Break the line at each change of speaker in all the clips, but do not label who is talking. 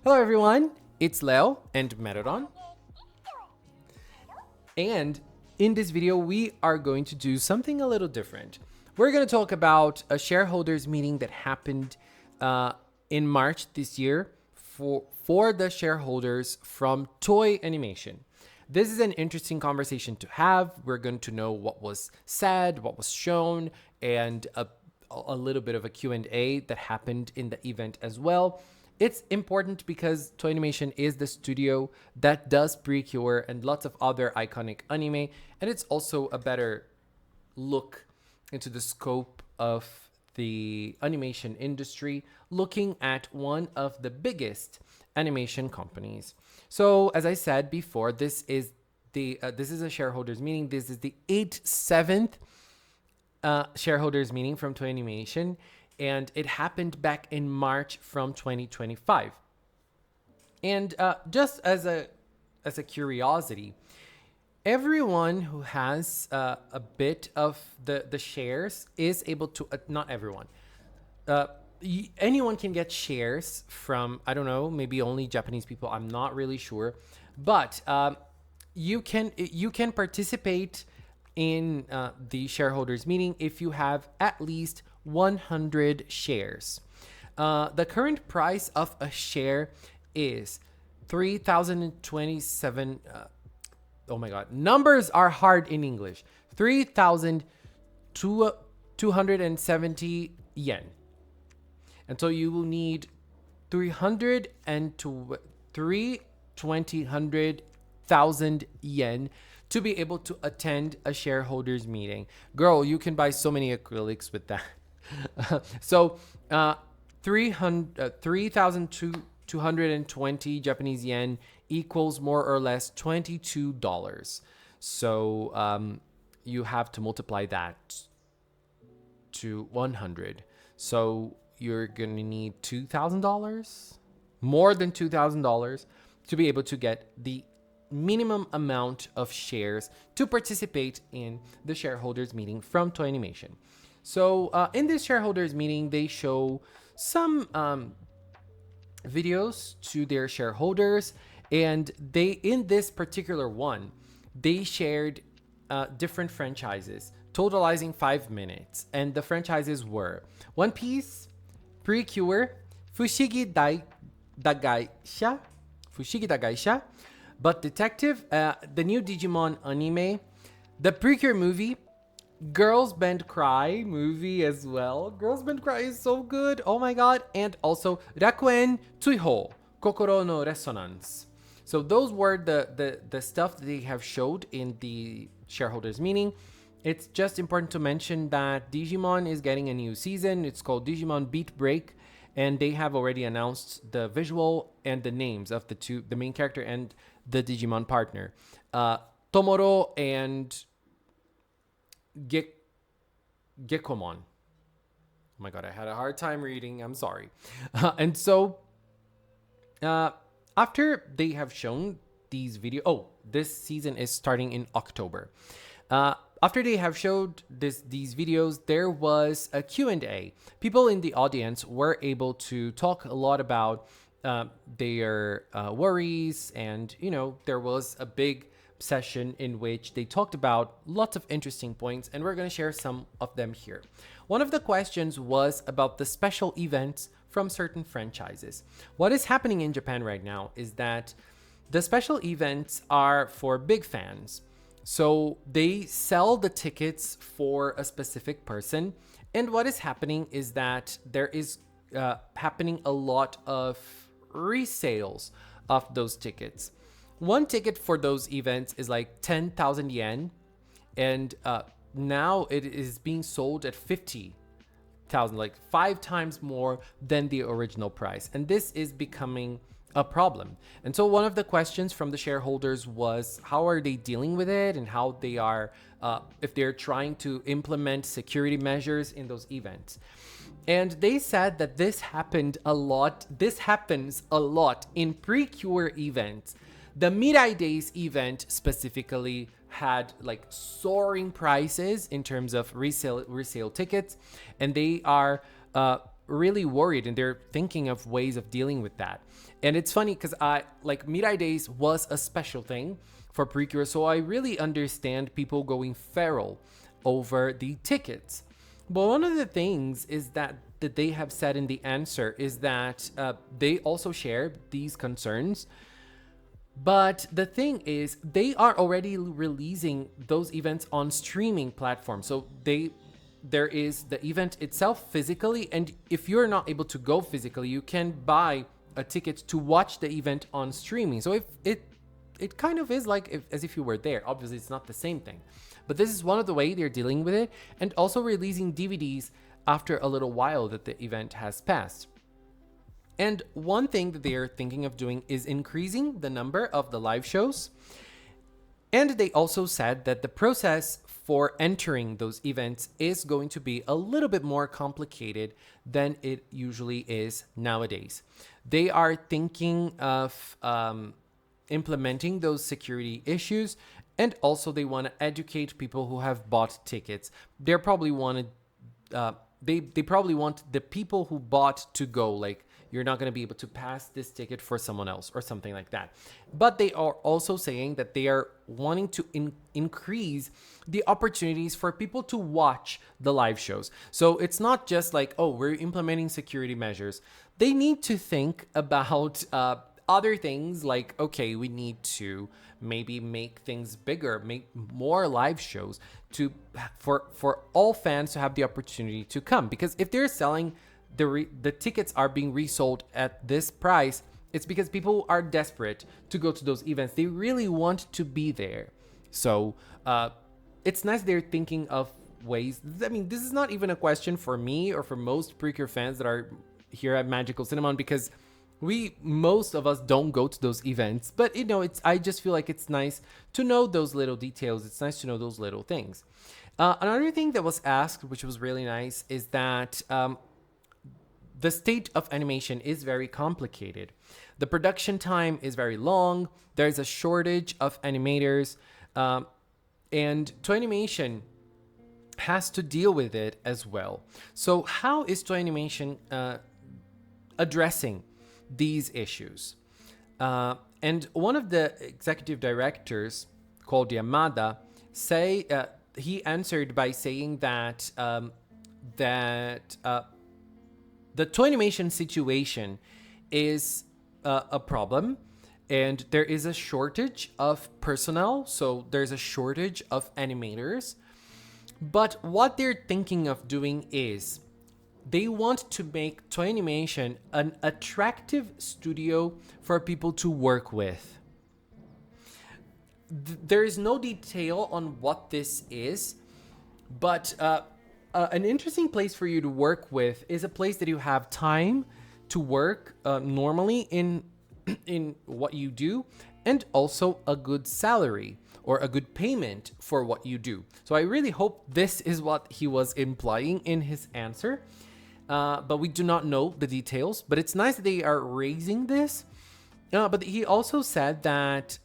Hello everyone, it's Leo and Merodon. And in this video, we are going to do something a little different. We're going to talk about a shareholders meeting that happened in March this year for the shareholders from Toei Animation. This is an interesting conversation to have. We're going to know what was said, what was shown, and a little bit of a Q&A that happened in the event as well. It's important because Toei Animation is the studio that does Precure and lots of other iconic anime, and it's also a better look into the scope of the animation industry, looking at one of the biggest animation companies. So, as I said before, this is a shareholders meeting. This is the 87th shareholders meeting from Toei Animation. And it happened back in March from 2025. And just as a curiosity, everyone who has a bit of the shares is able to, not everyone, anyone can get shares from, I don't know, maybe only Japanese people, I'm not really sure. But you can participate in the shareholders meeting if you have at least 100 shares. The current price of a share is 3,027. Oh my God, numbers are hard in English. 3,270 yen. And so you will need 320,000 yen to be able to attend a shareholders meeting. Girl, you can buy so many acrylics with that. So 3,220 Japanese yen equals more or less $22. So you have to multiply that to 100. So you're going to need $2,000, more than $2,000 to be able to get the minimum amount of shares to participate in the shareholders meeting from Toei Animation. So in this shareholders meeting, they show some videos to their shareholders, and in this particular one, they shared different franchises, totalizing 5 minutes. And the franchises were One Piece, Precure, Fushigi Dagaisha, But Detective, the new Digimon anime, the Precure movie, Girls Band Cry movie as well. Girls Band Cry is so good. Oh my God. And also Rakuen Tsuiho, Kokoro no Resonance. So those were the stuff that they have showed in the shareholders meeting. It's just important to mention that Digimon is getting a new season. It's called Digimon Beat Break. And they have already announced the visual and the names of the main character and the Digimon partner. Tomoro and Gekomon. Oh my God, I had a hard time reading. I'm sorry. And so after they have shown these videos, this season is starting in October. After they have showed these videos, there was a Q&A. People in the audience were able to talk a lot about their worries, and there was a big session in which they talked about lots of interesting points, and we're going to share some of them here. One of the questions was about the special events from certain franchises. What is happening in Japan right now is that the special events are for big fans. So they sell the tickets for a specific person. And what is happening is that there is happening a lot of resales of those tickets. One ticket for those events is like 10,000 yen. And now it is being sold at 50,000, like 5 times more than the original price. And this is becoming a problem. And so one of the questions from the shareholders was, how are they dealing with it, and how they are, if they're trying to implement security measures in those events. And they said that this happens a lot in Precure events. The Mirai Days event specifically had like soaring prices in terms of resale tickets, and they are really worried, and they're thinking of ways of dealing with that. And it's funny because Mirai Days was a special thing for Precure, so I really understand people going feral over the tickets. But one of the things is that they have said in the answer is that they also share these concerns. But the thing is, they are already releasing those events on streaming platforms. So there is the event itself physically, and if you're not able to go physically, you can buy a ticket to watch the event on streaming. So if it kind of is like as if you were there. Obviously, it's not the same thing. But this is one of the way they're dealing with it, and also releasing DVDs after a little while that the event has passed. And one thing that they are thinking of doing is increasing the number of the live shows. And they also said that the process for entering those events is going to be a little bit more complicated than it usually is nowadays. They are thinking of implementing those security issues, and also they want to educate people who have bought tickets. They probably want the people who bought to go, like, you're not going to be able to pass this ticket for someone else or something like that. But they are also saying that they are wanting to increase the opportunities for people to watch the live shows. So it's not just like, oh, we're implementing security measures. They need to think about other things like, okay, we need to maybe make things bigger, make more live shows for all fans to have the opportunity to come. Because if they're selling the tickets are being resold at this price, it's because people are desperate to go to those events. They really want to be there. So it's nice they're thinking of ways. I mean, this is not even a question for me or for most Precure fans that are here at Magical Cinnamon, because most of us don't go to those events. But I just feel like it's nice to know those little details. It's nice to know those little things. Another thing that was asked, which was really nice, is that the state of animation is very complicated. The production time is very long. There's a shortage of animators, and Toei Animation has to deal with it as well. So how is Toei Animation addressing these issues? And one of the executive directors, called Yamada, he answered by saying that the Toei Animation situation is a problem, and there is a shortage of personnel, so there's a shortage of animators. But what they're thinking of doing is they want to make Toei Animation an attractive studio for people to work with. There is no detail on what this is, but an interesting place for you to work with is a place that you have time to work normally in what you do, and also a good salary or a good payment for what you do. So I really hope this is what he was implying in his answer, but we do not know the details. But it's nice that they are raising this. But he also said that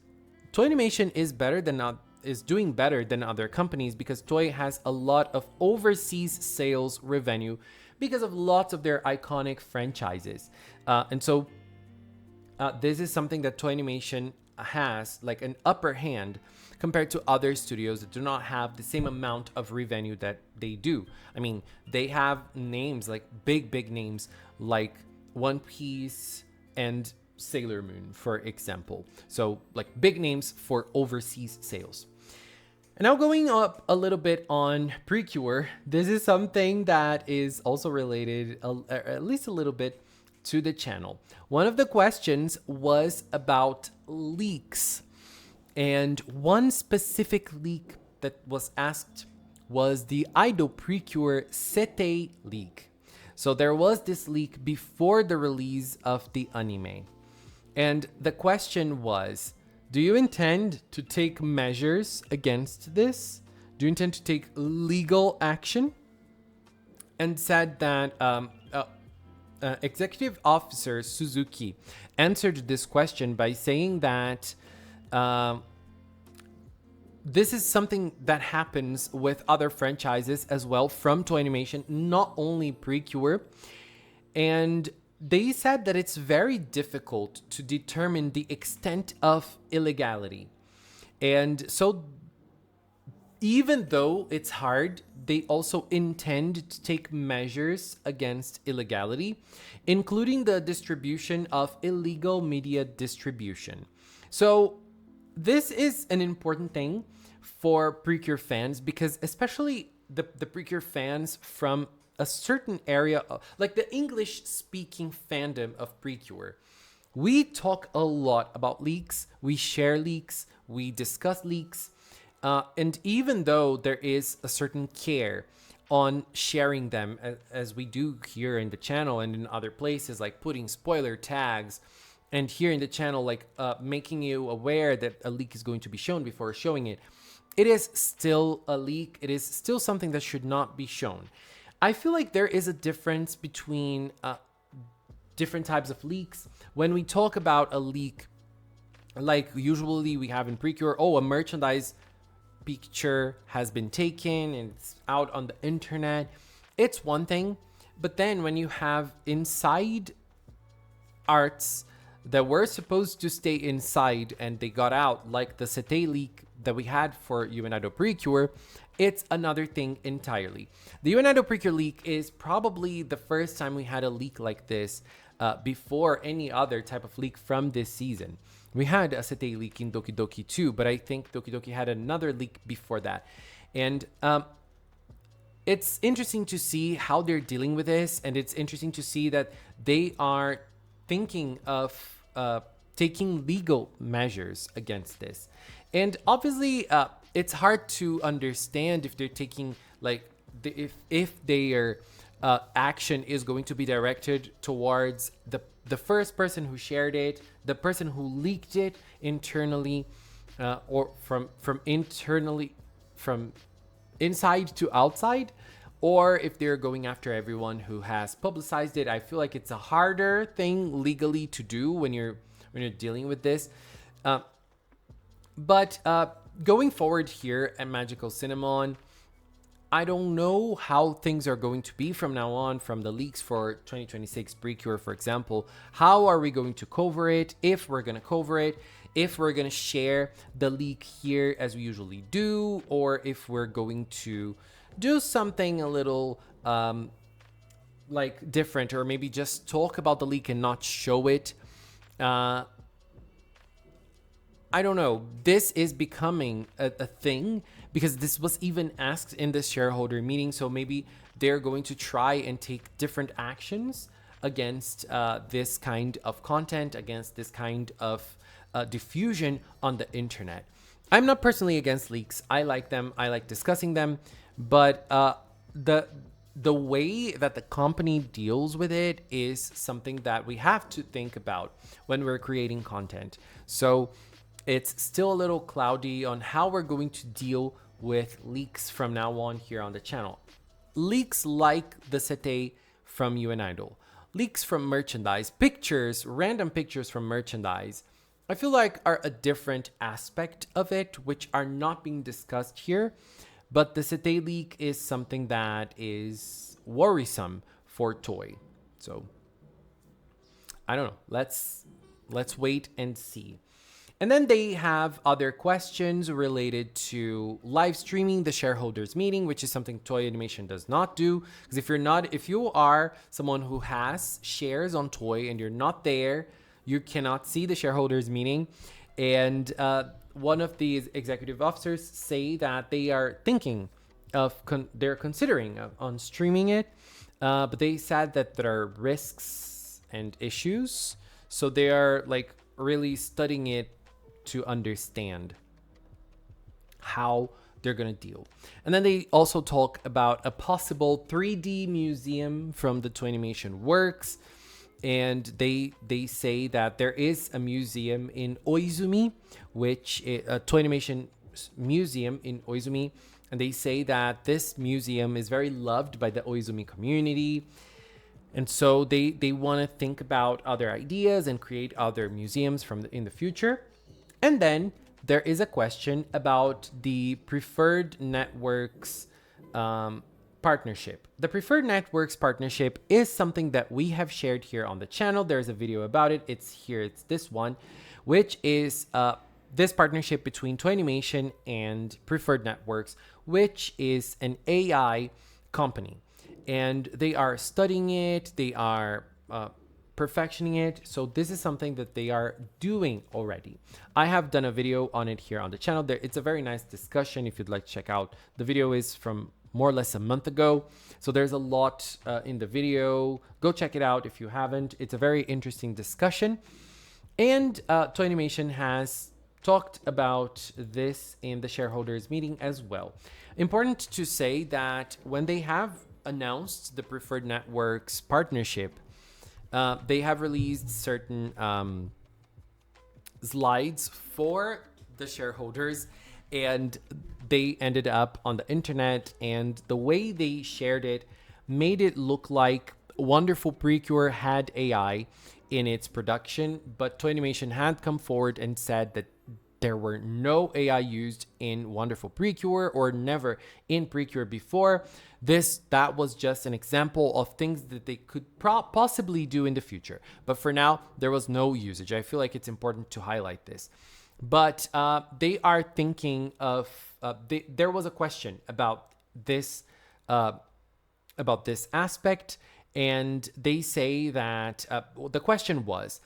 Toei Animation is doing better than other companies because Toei has a lot of overseas sales revenue because of lots of their iconic franchises. And so this is something that Toei Animation has, like, an upper hand compared to other studios that do not have the same amount of revenue that they do. I mean, they have names, like big names, like One Piece and Sailor Moon, for example. So, like, big names for overseas sales. And now going up a little bit on Precure, this is something that is also related, at least a little bit, to the channel. One of the questions was about leaks. And one specific leak that was asked was the Idol Precure Sete leak. So there was this leak before the release of the anime. And the question was, do you intend to take measures against this? Do you intend to take legal action? And said that Executive Officer Suzuki answered this question by saying that this is something that happens with other franchises as well from Toei Animation, not only Precure. And they said that it's very difficult to determine the extent of illegality. And so, even though it's hard, they also intend to take measures against illegality, including the distribution of illegal media distribution. So, this is an important thing for Precure fans, because especially the Precure fans from a certain area, like the English speaking fandom of Precure, we talk a lot about leaks, we share leaks, we discuss leaks, and even though there is a certain care on sharing them, as we do here in the channel and in other places, like putting spoiler tags, and here in the channel, like making you aware that a leak is going to be shown before showing it, it is still a leak. It is still something that should not be shown. I feel like there is a difference between different types of leaks. When we talk about a leak, like usually we have in Precure, a merchandise picture has been taken and it's out on the internet. It's one thing. But then when you have inside arts that were supposed to stay inside and they got out, like the Toei leak that we had for Unido Precure, it's another thing entirely. The Unido Precure leak is probably the first time we had a leak like this before any other type of leak from this season. We had a Toei leak in Doki Doki 2, but I think Doki Doki had another leak before that. And it's interesting to see how they're dealing with this, and it's interesting to see that they are thinking of taking legal measures against this. And obviously, it's hard to understand if they're taking, like, if their action is going to be directed towards the first person who shared it, the person who leaked it internally, or from inside to outside, or if they're going after everyone who has publicized it. I feel like it's a harder thing legally to do when you're dealing with this. But going forward here at Magical Cinnamon, I don't know how things are going to be from now on, from the leaks for 2026 Precure, for example. How are we going to cover it? If we're going to cover it, if we're going to share the leak here as we usually do, or if we're going to do something a little like different, or maybe just talk about the leak and not show it. I don't know. This is becoming a thing, because this was even asked in the shareholder meeting. So maybe they're going to try and take different actions against this kind of content, against this kind of diffusion on the internet. I'm not personally against leaks. I like them. I like discussing them. But the way that the company deals with it is something that we have to think about when we're creating content. So it's still a little cloudy on how we're going to deal with leaks from now on here on the channel. Leaks like the Toei from Idol, leaks from merchandise, pictures, random pictures from merchandise, I feel like are a different aspect of it, which are not being discussed here. But the Toei leak is something that is worrisome for Toei. So I don't know. Let's wait and see. And then they have other questions related to live streaming the shareholders meeting, which is something Toei Animation does not do. Because if you are someone who has shares on Toei and you're not there, you cannot see the shareholders meeting. And one of the executive officers say that they are thinking of, they're considering on streaming it. But they said that there are risks and issues. So they are like really studying it to understand how they're going to deal. And then they also talk about a possible 3D museum from the Toei Animation works. And they say that there is a museum in Oizumi, which is a Toei Animation museum in Oizumi. And they say that this museum is very loved by the Oizumi community. And so they want to think about other ideas and create other museums in the future. And then there is a question about the preferred networks partnership. The Preferred Networks partnership is something that we have shared here on the channel. There's a video about it. It's here. It's this one, which is this partnership between Toei Animation and Preferred Networks, which is an AI company. And they are studying it. They are perfectioning it. So this is something that they are doing already. I have done a video on it here on the channel. It's a very nice discussion if you'd like to check out. The video is from more or less a month ago. So there's a lot in the video. Go check it out if you haven't. It's a very interesting discussion. And Toei Animation has talked about this in the shareholders meeting as well. Important to say that when they have announced the Preferred Networks partnership, they have released certain slides for the shareholders, and they ended up on the internet, and the way they shared it made it look like Wonderful Precure had AI in its production, but Toei Animation had come forward and said that there were no AI used in Wonderful Precure, or never in Precure before. That was just an example of things that they could possibly do in the future. But for now, there was no usage. I feel like it's important to highlight this. But they are thinking of, there was a question about this aspect, and they say that the question was,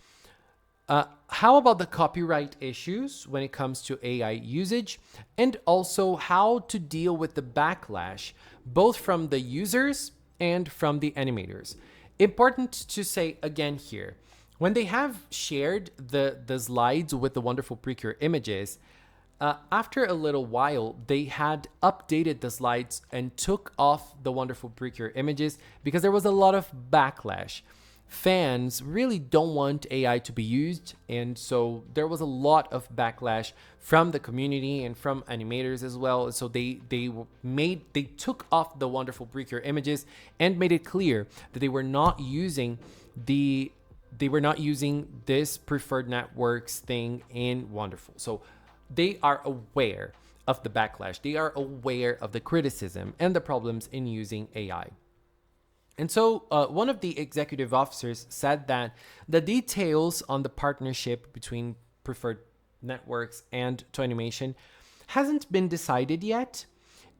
how about the copyright issues when it comes to AI usage, and also how to deal with the backlash, both from the users and from the animators. Important to say again here, when they have shared the slides with the Wonderful Precure images, after a little while, they had updated the slides and took off the Wonderful Precure images because there was a lot of backlash. Fans really don't want AI to be used, and so there was a lot of backlash from the community and from animators as well. So they took off the Wonderful Precure images and made it clear that they were not using this Preferred Networks thing in Wonderful. So they are aware of the backlash. They are aware of the criticism and the problems in using AI. And so one of the executive officers said that the details on the partnership between Preferred Networks and Toei Animation hasn't been decided yet.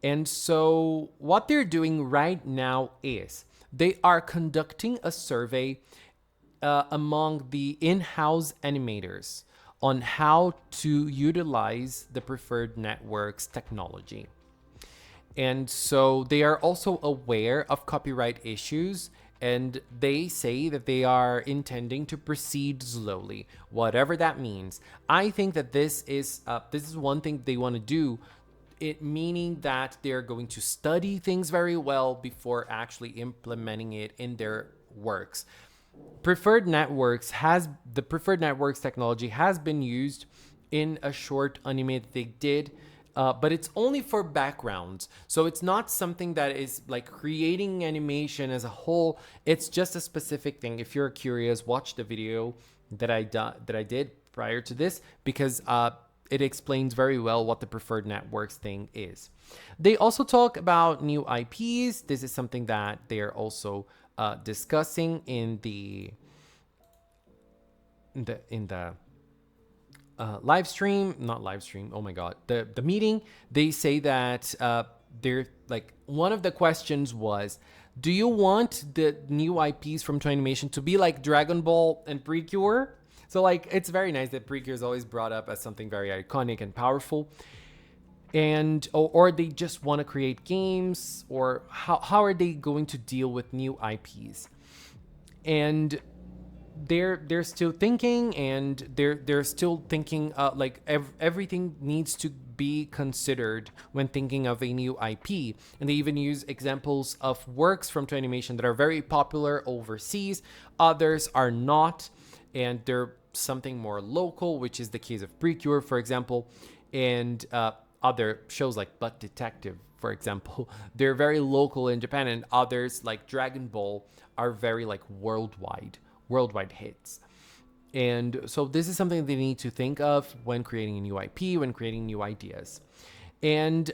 And so what they're doing right now is they are conducting a survey among the in-house animators on how to utilize the Preferred Networks technology. And so they are also aware of copyright issues, and they say that they are intending to proceed slowly, whatever that means. I think that this is one thing they want to do, it meaning that they're going to study things very well before actually implementing it in their works. The Preferred Networks technology has been used in a short anime that they did, but it's only for backgrounds. So it's not something that is like creating animation as a whole. It's just a specific thing. If you're curious, watch the video that I did prior to this, because it explains very well what the Preferred Networks thing is. They also talk about new IPs. This is something that they are also discussing in the live stream, not live stream. Oh my God, the meeting. They say that they're like, one of the questions was, do you want the new IPs from Toei Animation to be like Dragon Ball and Precure? So like, it's very nice that Precure is always brought up as something very iconic and powerful. And or they just want to create games, or how are they going to deal with new IPs? And they're still thinking, and they're still thinking like everything needs to be considered when thinking of a new IP. And they even use examples of works from Toei Animation that are very popular overseas, others are not, and they're something more local, which is the case of Precure, for example, and other shows like Butt Detective, for example. They're very local in Japan, and others like Dragon Ball are very like worldwide hits. And so this is something they need to think of when creating a new IP, when creating new ideas. And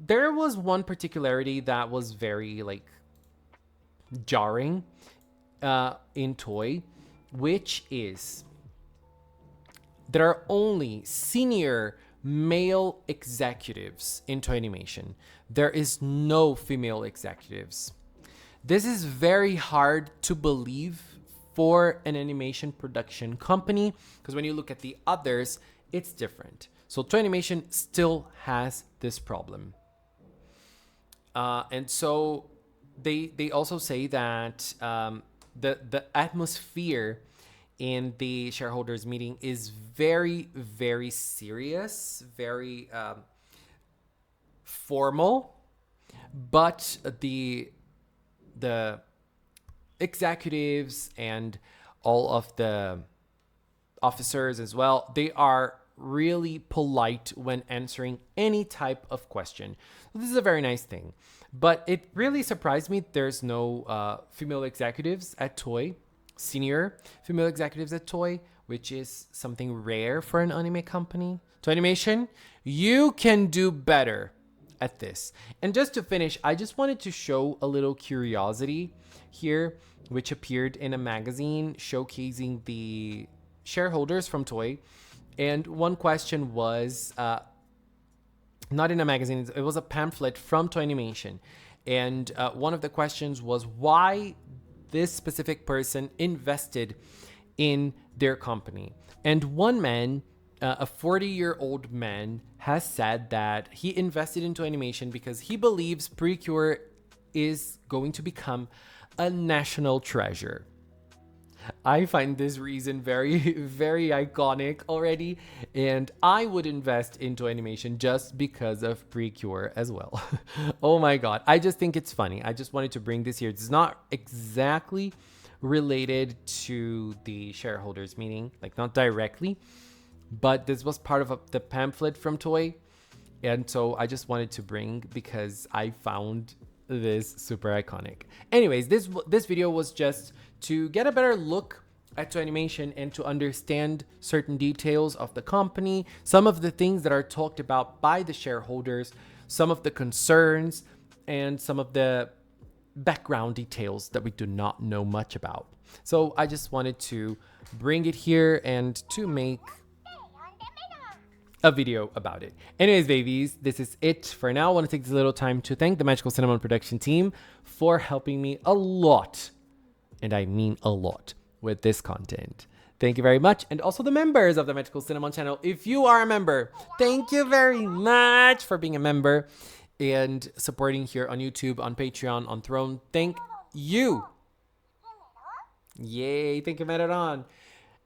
there was one particularity that was very like jarring in Toei, which is there are only senior male executives in Toei Animation. There is no female executives. This is very hard to believe for an animation production company, because when you look at the others, it's different. So Toei Animation still has this problem. And so they also say that the atmosphere in the shareholders meeting is very, very serious, very formal, but the executives and all of the officers as well, they are really polite when answering any type of question. This is a very nice thing, but it really surprised me there's no female executives at Toei, senior female executives at Toei, which is something rare for an anime company. Toei Animation, you can do better at this. And just to finish, I just wanted to show a little curiosity here, which appeared in a magazine showcasing the shareholders from Toei. And one question was, not in a magazine, it was a pamphlet from Toei Animation. And one of the questions was why this specific person invested in their company. And one man, a 40-year-old man, has said that he invested into animation because he believes Precure is going to become a national treasure. I find this reason very, very iconic already, and I would invest into animation just because of Precure as well. Oh my god, I just think it's funny. I just wanted to bring this here. It's not exactly related to the shareholders meeting, like not directly, but this was part of the pamphlet from Toei, and so I just wanted to bring because I found this super iconic. Anyways, this video was just to get a better look at Toei Animation and to understand certain details of the company, some of the things that are talked about by the shareholders, some of the concerns, and some of the background details that we do not know much about. So I just wanted to bring it here and to make a video about it. Anyways, babies, this is it for now. I want to take this little time to thank the Magical Cinnamon production team for helping me a lot, and I mean a lot, with this content. Thank you very much. And also the members of the Magical Cinnamon channel. If you are a member, thank you very much for being a member and supporting here on YouTube, on Patreon, on Throne. Thank you. Yay, thank you, Meteron.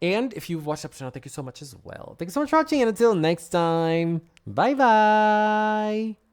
And if you've watched up to now, thank you so much as well. Thank you so much for watching, and until next time, bye-bye.